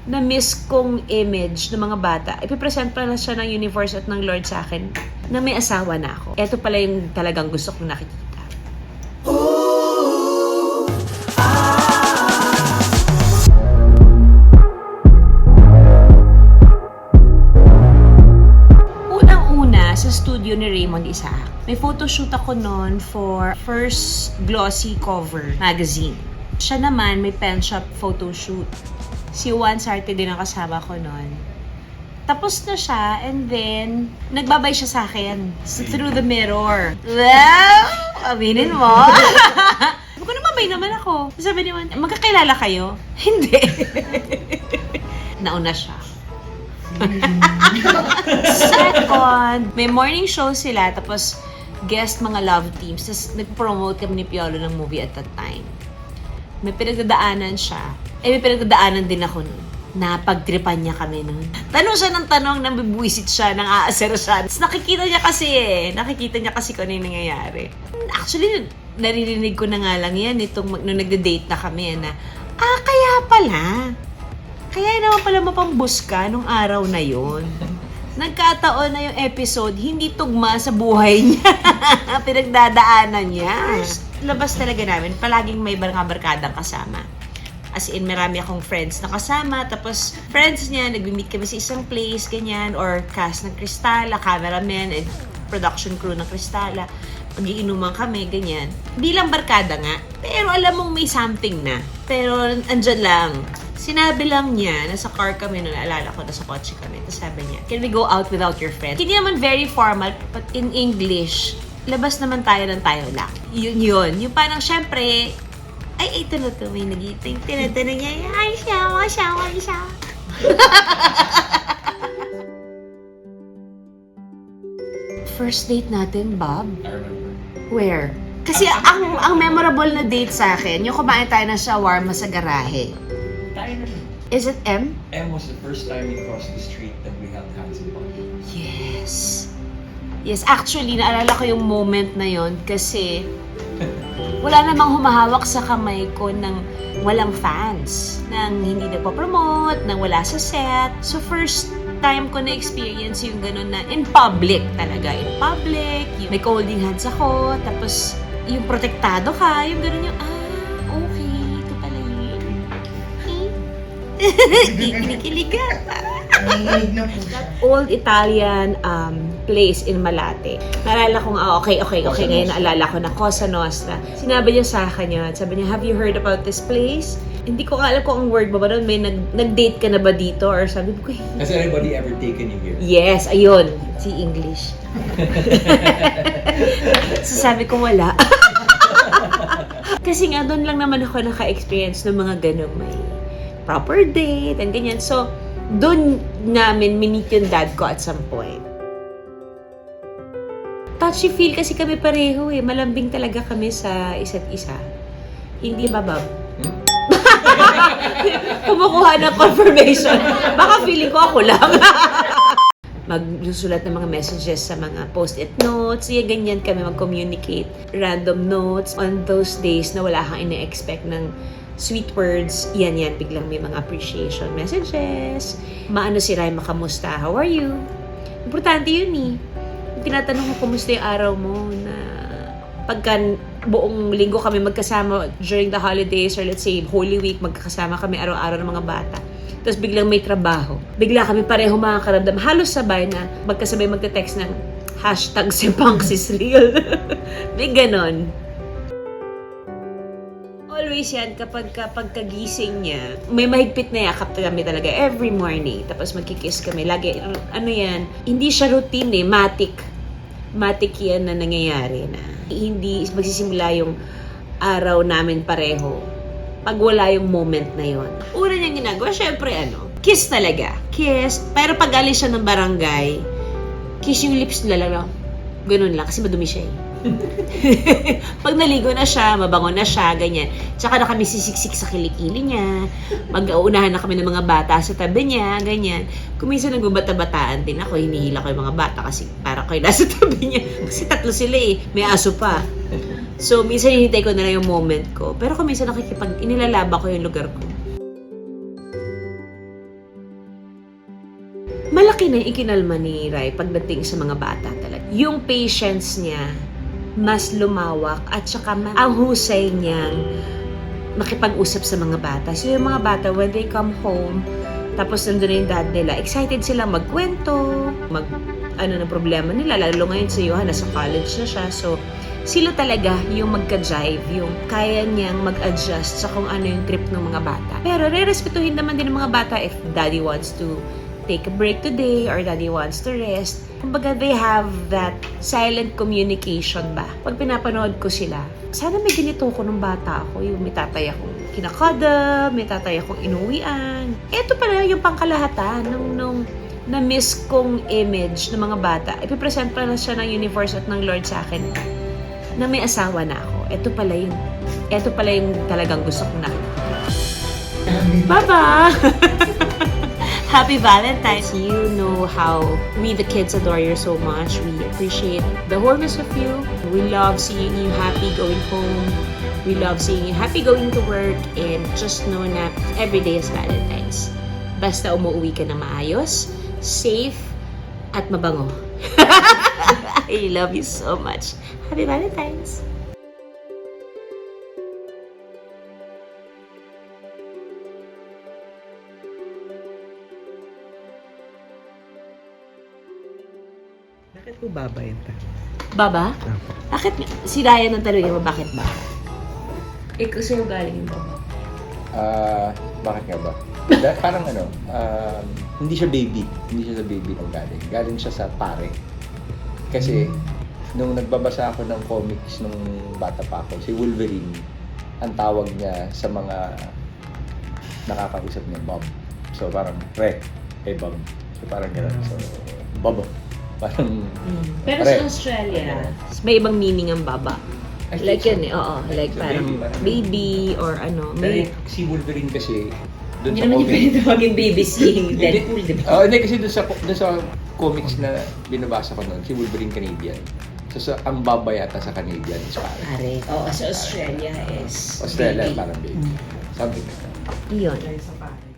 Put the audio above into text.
na-miss kong image ng mga bata, ipipresent pa na siya ng universe at ng Lord sa akin na may asawa na ako. Ito pala yung talagang gusto kong nakikita. Unang-una, sa studio ni Raymond Isaac, may photoshoot ako noon for first glossy cover magazine. Siya naman may pen shop photoshoot. Si Juan Sarte din ang kasama ko noon. Tapos na siya, and then, nagbabay siya sa akin through the mirror. Well, aminin mo. Sabi ko, namabay naman ako. Sabi ni Juan, magkakilala kayo? Hindi. Nauna siya. Second, may morning show sila, tapos guest mga love teams. Tapos nag-promote kami ni Piolo ng movie at that time. May pinagdadaanan siya. May pinagdadaanan din ako nun. Napagtripan niya kami nun. Tanong siya ng tanong, nabibuisit siya, nang aaser siya. Tapos nakikita niya kasi kung ano yung nangyayari. Actually, naririnig ko na nga lang yan nung nagde-date na kami na, kaya pala. Kaya naman pala mapambus ka nung araw na yon. Nagkataon na yung episode, hindi tugma sa buhay niya. Pinagdadaanan niya. First, labas talaga namin, palaging may barkadang kasama. As in, marami akong friends na kasama, tapos friends niya, nag-meet kami sa isang place, ganyan, or cast ng Kristala, cameraman, and production crew ng Kristala. Pag-iinuman kami, ganyan. Bilang barkada nga, pero alam mong may something na. Pero andyan lang. Sinabi lang niya, nasa car kami noon, naalala ko, nasa kotse kami. Tapos sabi niya, can we go out without your friend? Hindi naman very formal, but in English, labas naman tayo ng tayo lang. Yun. Yung parang, syempre, ito na to, may nagiting. Tinatanong niya, ay, siya. First date natin, Bob? I remember. Where? Kasi ang memorable na date sa akin, yung kumain tayo ng shawarma sa garahe. Is it M? M was the first time we crossed the street that we held hands in public. Yes. Yes, actually, naalala ko yung moment na yon kasi wala namang humahawak sa kamay ko ng walang fans, nang hindi nagpo-promote, nang wala sa set. So, first time ko na-experience yung gano'n na in public talaga. In public, yung may holding hands ako, tapos yung protektado ka, yung gano'n yung, okay, ito pala yun. Kinikilig ka. That old Italian place in Malate. Naalala ko nga, okay, ngayon naalala ko na Cosa Nostra. Sinabi niya sa akin yun. Sabi niya, have you heard about this place? Hindi ko alam kung ang word ba doon, may nag-date ka na ba dito? Or sabi ko, Has anybody ever taken you here? yes, ayun. Si English. So sabi ko, wala. Kasi nga, doon lang naman ako naka-experience ng mga ganong may proper date and ganyan. So, doon namin minit yung dad ko at some point. Touchy feel kasi kami pareho eh. Malambing talaga kami sa isa't isa. Hindi ba, Bob? Kumukuha ng confirmation. Baka feeling ko ako lang. Magsusulat ng mga messages sa mga post-it notes. Ganyan kami mag-communicate. Random notes. On those days na wala kang ina-expect ng sweet words, yan, biglang may mga appreciation messages. Maano si Raima, kamusta? How are you? Importante yun eh. Tinatanong ko, kumusta yung araw mo na pagka buong linggo kami magkasama during the holidays or let's say Holy Week, magkakasama kami araw-araw ng mga bata. Tapos biglang may trabaho. Bigla kami pareho makakaramdam. Halos sabay na magkasabay magte-text ng hashtag si Punks is real. May ganon. Always yan, kapag kagising niya, may mahigpit na yakap kami talaga every morning. Tapos magkikiss kami. Lagi, ano yan, hindi siya routine eh, matic. Matic yan na nangyayari na. Hindi magsisimula yung araw namin pareho pag wala yung moment na yon. Una niyang ginagawa, syempre kiss talaga. Kiss. Pero pag alis siya ng barangay, kiss yung lips nila lang. Ganun lang, kasi madumi siya eh. Pag naligo na siya, mabango na siya, ganyan. Tsaka na kami sisiksik sa kilikili niya. Mag-uunahan na kami ng mga bata sa tabi niya, ganyan. Kung minsan nagbabata-bataan din ako, hinihila ko yung mga bata kasi para ko nasa tabi niya. Kasi tatlo sila eh, may aso pa. So, minsan hinintay ko na lang yung moment ko. Pero kung minsan inilalaba ko yung lugar ko. malaki na yung ikinalma ni Rai pagdating sa mga bata talaga. Yung patience niya, mas lumawak at saka ang husay niyang makipag-usap sa mga bata. So yung mga bata, when they come home, tapos nandun na yung dad nila, excited sila magkwento, ano na problema nila, lalo ngayon si Johan, nasa college na siya. So, sila talaga yung magka-jive, yung kaya niyang mag-adjust sa kung ano yung trip ng mga bata. Pero re-respetuhin naman din ng mga bata if daddy wants to take a break today or daddy wants to rest. Kumbaga, they have that silent communication ba? Pag pinapanood ko sila, sana may ganito ko nung bata ako, yung may tatay akong kinakada, may tatay akong inuwian. Ito pala yung pangkalahatan nung na-miss kong image ng mga bata. Ipipresent pa na siya ng universe at ng Lord sa akin na may asawa na ako. Ito pala yung talagang gusto kong nakita. Bye-bye! Happy Valentine's! You know how we the kids adore you so much. We appreciate the wholeness of you. We love seeing you happy going home. We love seeing you happy going to work. And just know na every day is Valentine's. Basta umuwi ka na maayos, safe, at mabango. I love you so much. Happy Valentine's! Bakit po baba yung tanong? Baba? Apo. Bakit si Ryan ang tanongin mo bakit ba? Ikaw sa'yo galing yung baba. Bakit nga ba? Parang hindi siya baby. Hindi siya sa baby nang galing. Galing siya sa pare. Kasi, nung nagbabasa ako ng comics nung bata pa ako, si Wolverine, ang tawag niya sa mga nakakausap niya, Bob. So, parang, hey Bob. So, parang gano'n. So, Bob. Parang, Pero pare. sa Australia, may ibang meaning ang baba. I Like think yun eh, oo. so. Like So, parang baby or ano. Dahil May, si Wolverine kasi, doon hindi sa naman yung comics, pwede tawagin baby si Deadpool, di ba? Hindi kasi doon sa comics na binabasa ko noon, si Wolverine Canadian. So, ang baba yata sa Canadian is pare. Pare. Oo, sa Australia is Australia, baby. parang baby. Something like that. Yun. Dahil sa pare.